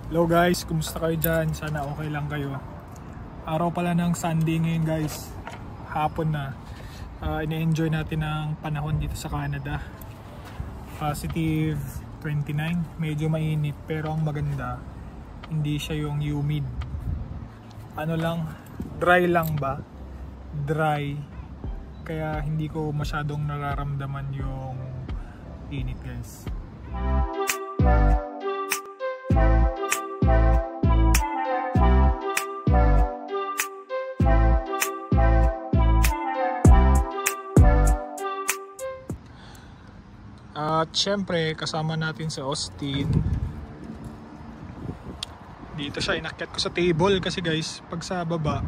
Hello guys, kumusta kayo dyan? Sana okay lang kayo. Araw pala ng Sunday ngayon guys. Hapon na. Ini-enjoy natin ang panahon dito sa Canada. Positive 29. Medyo mainit pero ang maganda, hindi siya yung humid. Ano lang, dry lang ba? Dry. Kaya hindi ko masyadong nararamdaman yung init guys. At syempre kasama natin si Austin. Dito siya, inakyat ko sa table kasi guys, pag sa baba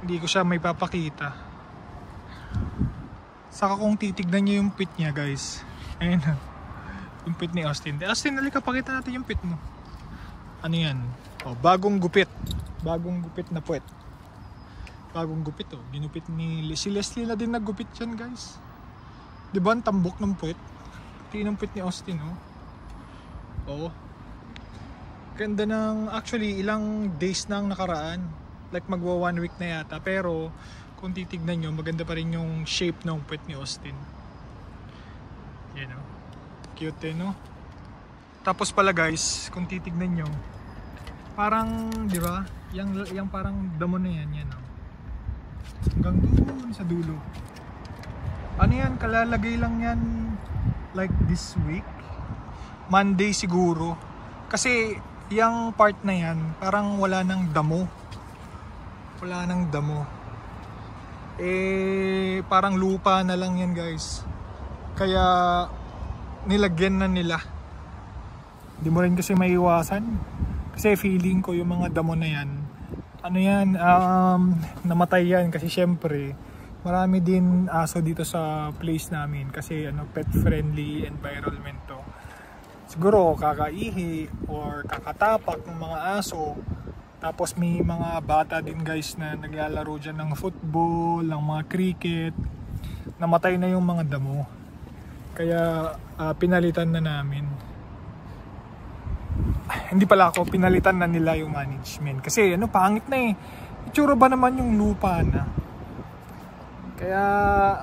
hindi ko siya may papakita. Saka kung titignan niyo yung pit niya guys, ayun, yung pit ni Austin. Austin, halika, pakita natin yung pit mo. Ano yan? Oh, bagong gupit na puwet. Bagong gupit, oh. Ginupit ni si Leslie na din naggupit yan guys. Diba ang tambok ng puwet? Tinumpit ni Austin, oh. Oo. Ganda ng, actually ilang days nang nakaraan, like magwa 1 week na yata, pero kung titignan nyo, maganda pa rin yung shape ng puwet ni Austin. Yan, oh. Cute, no? Tapos pala guys, kung titignan nyo, parang, di ba, yung parang damo na yan, yan, oh. Hanggang doon sa dulo. Ano yan, kalalagay lang yan like this week, Monday siguro, kasi yung part na yan parang wala nang damo, parang lupa na lang yan guys, kaya nilagyan na nila. Hindi mo rin kasi maiwasan, kasi feeling ko yung mga damo na yan, ano yan, namatay yan kasi syempre marami din aso dito sa place namin kasi pet friendly environment to. Siguro kakaihi or kakatapak ng mga aso. Tapos may mga bata din guys na naglalaro dyan ng football, ng mga cricket. Namatay na yung mga damo. Kaya pinalitan na namin. Hindi pala ako, pinalitan na nila yung management. Kasi pangit na eh. Itsura ba naman yung lupa na? Kaya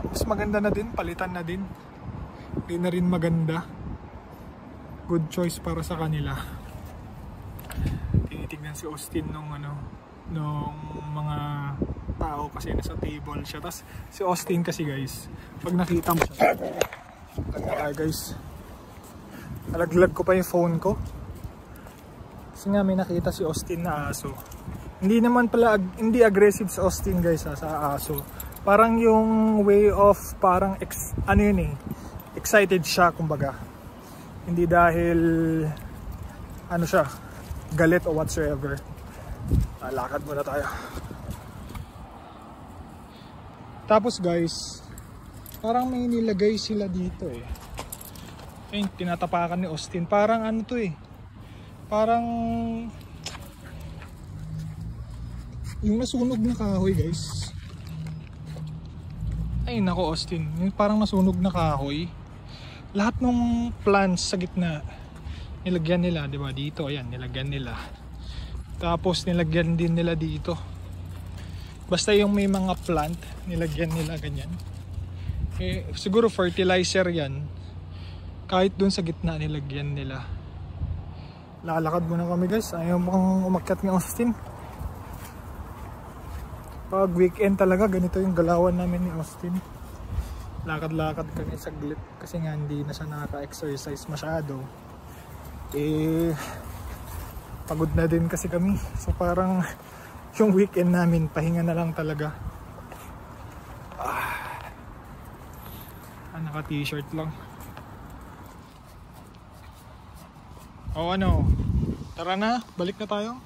mas maganda na din, palitan na din. Hindi na rin maganda. Good choice para sa kanila. Tinitignan si Austin nung mga tao kasi nasa table siya. Tapos si Austin kasi guys, pag nakita mo siya, guys, nalaglag ko pa yung phone ko. Kasi nga may nakita si Austin na aso. Hindi naman pala, hindi aggressive si Austin guys sa aso. Parang yung way of parang excited siya kumbaga. Hindi dahil siya, galit o whatsoever. Lakad muna tayo. Tapos guys, parang may nilagay sila dito eh. Ayun, tinatapakan ni Austin. Parang parang yung nasunog na kahoy guys. Ay nako Austin, yung parang nasunog na kahoy. Lahat ng plants sa gitna nilagyan nila, di ba? Dito, ayan, nilagyan nila. Tapos nilagyan din nila dito. Basta yung may mga plant, nilagyan nila ganyan. Siguro fertilizer yan. Kahit dun sa gitna nilagyan nila. Lalakad muna kami guys. Ayaw mong umakyat ni Austin. Pag weekend talaga, ganito yung galawan namin ni Austin. Lakad-lakad kami saglit kasi nga hindi na siya nakaka-exercise masyado. Pagod na din kasi kami. So parang yung weekend namin, pahinga na lang talaga. Naka-t-shirt lang. O tara na, balik na tayo.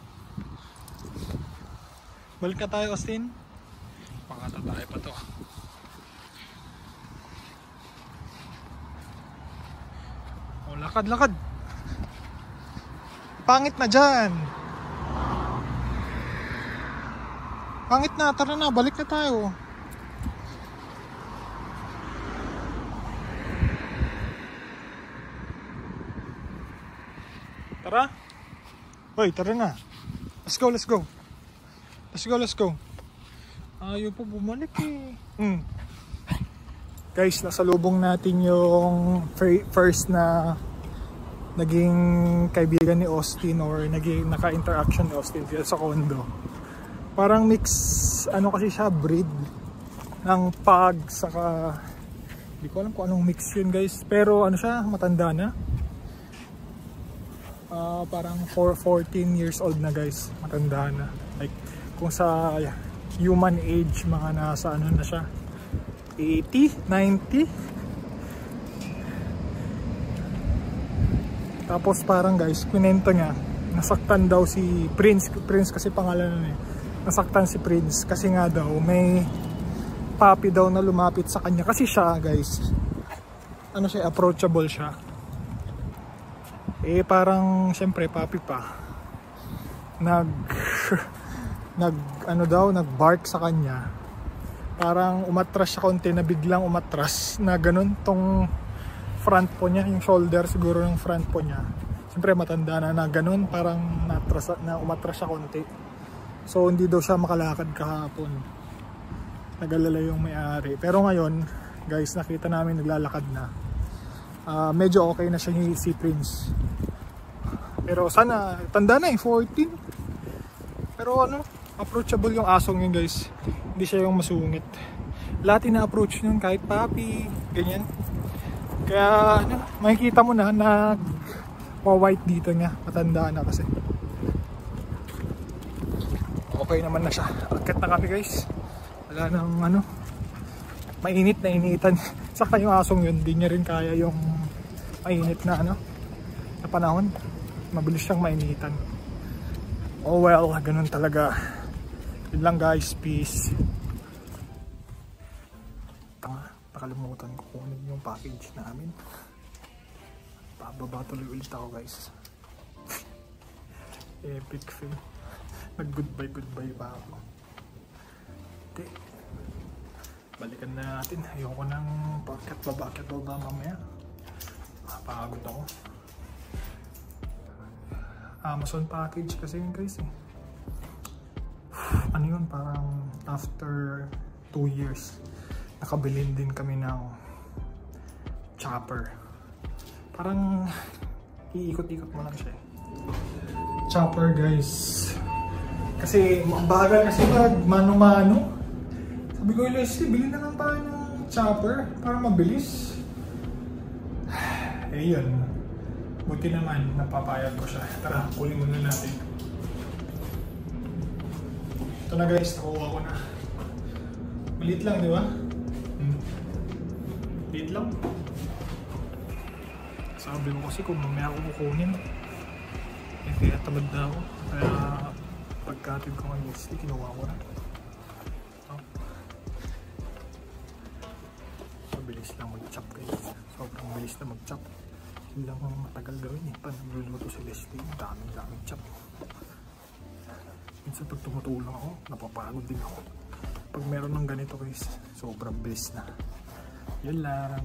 Balik na tayo Austin. Pangatatay pa to. O lakad. Pangit na dyan. Pangit na, tara na, balik na tayo. Tara. Hoy, tara na. Let's go, let's go. Let's go, let's go. Ayaw pa bumalik eh. Guys, nasalubong natin yung first na naging kaibigan ni Austin or naging naka-interaction ni Austin dito sa condo. Parang mix, ano kasi siya, breed ng pug saka hindi ko alam kung anong mix yun guys, pero ano siya, matanda na. Parang 14 years old na guys, matanda na. Like kung sa human age, mga nasa ano na siya, 80, 90. Tapos parang guys, kwento niya, nasaktan daw si Prince kasi pangalan nun eh. Nasaktan si Prince kasi nga daw may puppy daw na lumapit sa kanya kasi siya guys, ano siya, approachable siya. Eh parang syempre puppy pa, nag-bark sa kanya. Parang umatras siya konti, na biglang umatras na ganun tong front po niya, yung shoulder siguro ng front po niya. Syempre matanda na ganun, parang umatras siya konti. So hindi daw siya makalakad kahapon. Nag-alala yung may-ari. Pero ngayon, guys, nakita namin naglalakad na. Medyo okay na siya si Prince. Pero sana, tanda na eh, 14. Pero ano, approachable yung asong yun guys. Hindi siya yung masungit. Lahat ina-approach yun, kahit puppy, ganyan. Kaya, ano, makikita mo na white dito niya. Matanda na kasi. Okay naman na siya. Akit na kami guys. Wala nang ano, mainit na initan. Saka yung asong yun, di niya rin kaya yung mainit na ano, na panahon. Mabilis siyang mainitan. Oh well, ganun talaga. Yun lang guys, peace. Nakalimutan ko kunin yung package namin. Pababa tuloy ulit ako guys. Epic fail. Nag-goodbye pa ako. Balikan na natin. Ayoko nang paket baba mamaya. Pagod ako. Amazon package kasi yun guys eh. Ano yun, parang after 2 years nakabilin din kami ng chopper. Parang iikot-ikot mo lang siya eh. Chopper guys. Kasi mabagal kasi pag mano-mano. Sabi ko, Leslie, bilhin na lang tayo ng chopper para mabilis. Eh yun, buti naman napapayag ko siya. Tara, kunin muna natin. Ito na guys, nakuha ko na. Maliit lang, di ba? Maliit lang. Sabi ko kasi kung mamaya ako kukunin, eh kaya tamad na ako. Kaya pagkatid ko ng Leslie, kinuha ko na. Bilis lang mag-chop guys. Sobrang bilis na mag-chop. Hindi lang matagal gawin eh. Pag nagluluto si Leslie, daming chop. Minsan pag tumutulong ako, napapagod din ako. Pag meron ng ganito guys, sobrang bilis na. Yun lang.